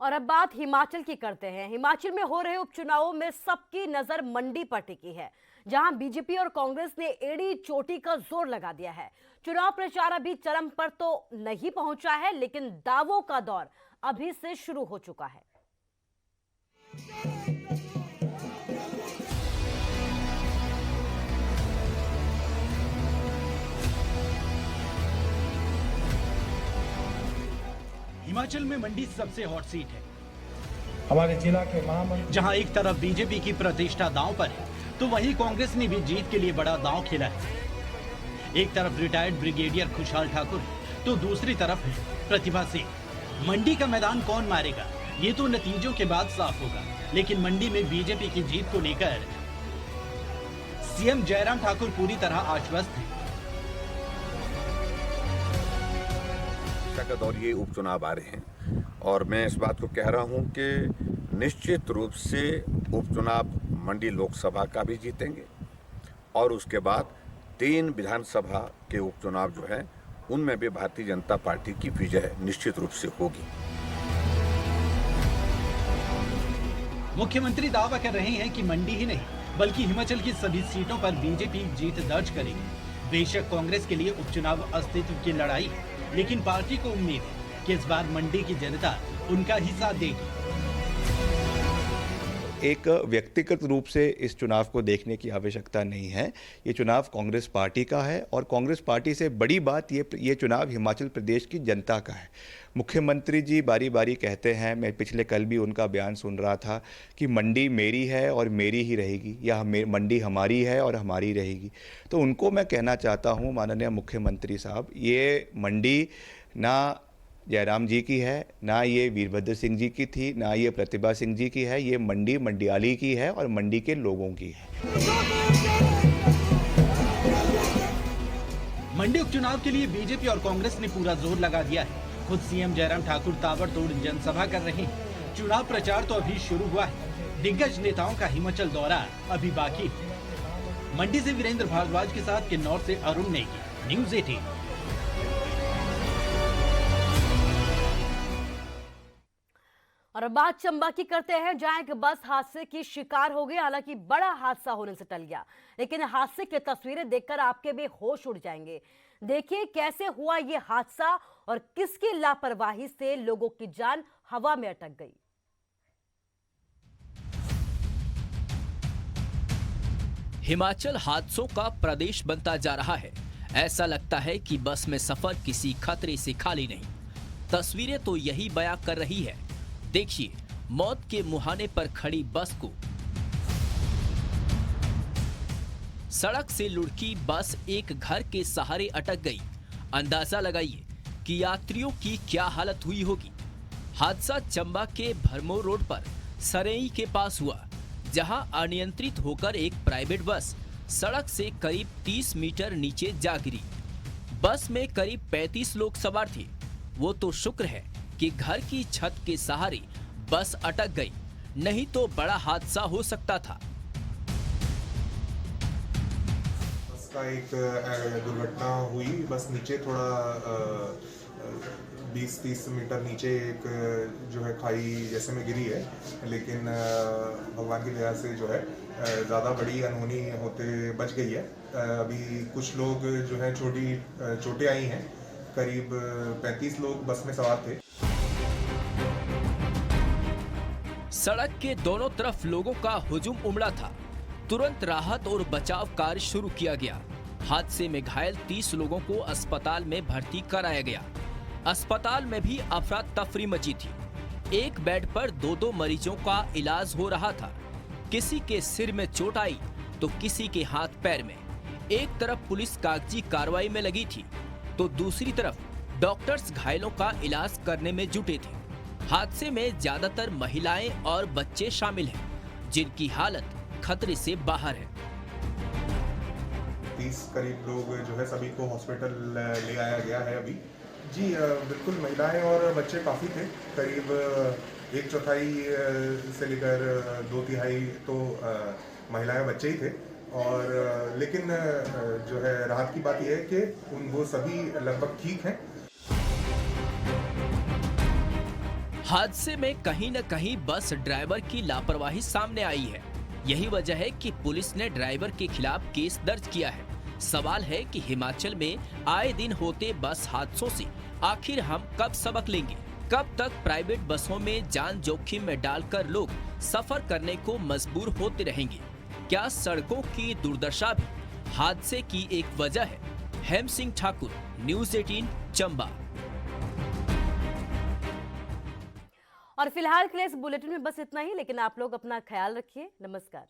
और अब बात हिमाचल की करते हैं। हिमाचल में हो रहे उपचुनावों में सबकी नजर मंडी पर टिकी है, जहां बीजेपी और कांग्रेस ने एड़ी चोटी का जोर लगा दिया है। चुनाव प्रचार अभी चरम पर तो नहीं पहुंचा है, लेकिन दावों का दौर अभी से शुरू हो चुका है। हिमाचल में मंडी सबसे हॉट सीट है। हमारे जिला के महामंत्री जहां एक तरफ बीजेपी की प्रतिष्ठा दांव पर है, तो वहीं कांग्रेस ने भी जीत के लिए बड़ा दांव खेला है। एक तरफ रिटायर्ड ब्रिगेडियर खुशहाल ठाकुर, तो दूसरी तरफ है प्रतिभा सिंह। मंडी का मैदान कौन मारेगा, ये तो नतीजों के बाद साफ होगा। लेकिन मंडी में बीजेपी की जीत को लेकर सीएम जयराम ठाकुर पूरी तरह आश्वस्त हैं। का दौर ये उपचुनाव आ रहे हैं और मैं इस बात को कह रहा हूं कि निश्चित रूप से उपचुनाव मंडी लोकसभा का भी जीतेंगे और उसके बाद 3 विधानसभा के उपचुनाव जो है उनमें भी भारतीय जनता पार्टी की विजय निश्चित रूप से होगी। मुख्यमंत्री दावा कर रहे हैं कि मंडी ही नहीं बल्कि हिमाचल की सभी सीटों पर बीजेपी जीत दर्ज करेगी। बेशक कांग्रेस के लिए उपचुनाव अस्तित्व की लड़ाई है, लेकिन पार्टी को उम्मीद है कि इस बार मंडी की जनता उनका ही साथ देगी। एक व्यक्तिगत रूप से इस चुनाव को देखने की आवश्यकता नहीं है। ये चुनाव कांग्रेस पार्टी का है और कांग्रेस पार्टी से बड़ी बात ये चुनाव हिमाचल प्रदेश की जनता का है। मुख्यमंत्री जी बारी बारी कहते हैं, मैं पिछले कल भी उनका बयान सुन रहा था कि मंडी मेरी है और मेरी ही रहेगी, या मंडी हमारी है और हमारी रहेगी। तो उनको मैं कहना चाहता हूँ, माननीय मुख्यमंत्री साहब, ये मंडी ना जयराम जी की है, ना ये वीरभद्र सिंह जी की थी, ना ये प्रतिभा सिंह जी की है। ये मंडी मंडियाली की है और मंडी के लोगों की है। मंडी उपचुनाव के लिए बीजेपी और कांग्रेस ने पूरा जोर लगा दिया है। खुद सीएम जयराम ठाकुर ताबड़तोड़ जनसभा कर रहे हैं। चुनाव प्रचार तो अभी शुरू हुआ है। दिग्गज नेताओं का हिमाचल दौरा अभी बाकी है। मंडी से वीरेंद्र भारद्वाज के साथ किन्नौर से अरुण नेगी, न्यूज़ 18। और बात चंबा की करते हैं, जहां एक बस हादसे की शिकार हो गई। हालांकि बड़ा हादसा होने से टल गया, लेकिन हादसे की तस्वीरें देखकर आपके भी होश उड़ जाएंगे। देखिए कैसे हुआ ये हादसा और किसकी लापरवाही से लोगों की जान हवा में अटक गई। हिमाचल हादसों का प्रदेश बनता जा रहा है। ऐसा लगता है कि बस में सफर किसी खतरे से खाली नहीं। तस्वीरें तो यही बयां कर रही है। देखिए मौत के मुहाने पर खड़ी बस को। सड़क से लुढ़की बस एक घर के सहारे अटक गई। अंदाजा लगाइए कि यात्रियों की क्या हालत हुई होगी। हादसा चंबा के भरमौर रोड पर सरेई के पास हुआ, जहां अनियंत्रित होकर एक प्राइवेट बस सड़क से करीब 30 मीटर नीचे जा गिरी। बस में करीब 35 लोग सवार थे। वो तो शुक्र है कि घर की छत के सहारे बस अटक गई, नहीं तो बड़ा हादसा हो सकता था। बस का एक दुर्घटना हुई। बस नीचे थोड़ा 20-30 मीटर नीचे एक जो है खाई जैसे में गिरी है, लेकिन भगवान की दया से जो है ज़्यादा बड़ी अनहोनी होते बच गई है। अभी कुछ लोग जो है छोटी चोटें आई हैं। करीब 35 लोग बस में सवार थे। सड़क के दोनों तरफ लोगों का हुजूम उमड़ा था। तुरंत राहत और बचाव कार्य शुरू किया गया। हादसे में घायल 30 लोगों को अस्पताल में भर्ती कराया गया। अस्पताल में भी अफरा तफरी मची थी। एक बेड पर 2-2 मरीजों का इलाज हो रहा था। किसी के सिर में चोट आई तो किसी के हाथ पैर में। एक तरफ पुलिस कागजी कार्रवाई में लगी थी तो दूसरी तरफ डॉक्टर्स घायलों का इलाज करने में जुटे थे। हादसे में ज्यादातर महिलाएं और बच्चे शामिल हैं, जिनकी हालत खतरे से बाहर है। 30 करीब लोग जो है सभी को हॉस्पिटल ले आया गया है अभी। जी बिल्कुल, महिलाएं और बच्चे काफ़ी थे। करीब 1/4 से लेकर 2/3 तो महिलाएं बच्चे ही थे। और लेकिन जो है राहत की बात यह है कि वो सभी लगभग ठीक हैं। हादसे में कहीं न कहीं बस ड्राइवर की लापरवाही सामने आई है। यही वजह है कि पुलिस ने ड्राइवर के खिलाफ केस दर्ज किया है। सवाल है कि हिमाचल में आए दिन होते बस हादसों से आखिर हम कब सबक लेंगे? कब तक प्राइवेट बसों में जान जोखिम में डालकर लोग सफर करने को मजबूर होते रहेंगे? क्या सड़कों की दुर्दशा भी हादसे की एक वजह है? हेम सिंह ठाकुर, न्यूज़ 18 चंबा। और फिलहाल के लिए इस बुलेटिन में बस इतना ही, लेकिन आप लोग अपना ख्याल रखिए। नमस्कार।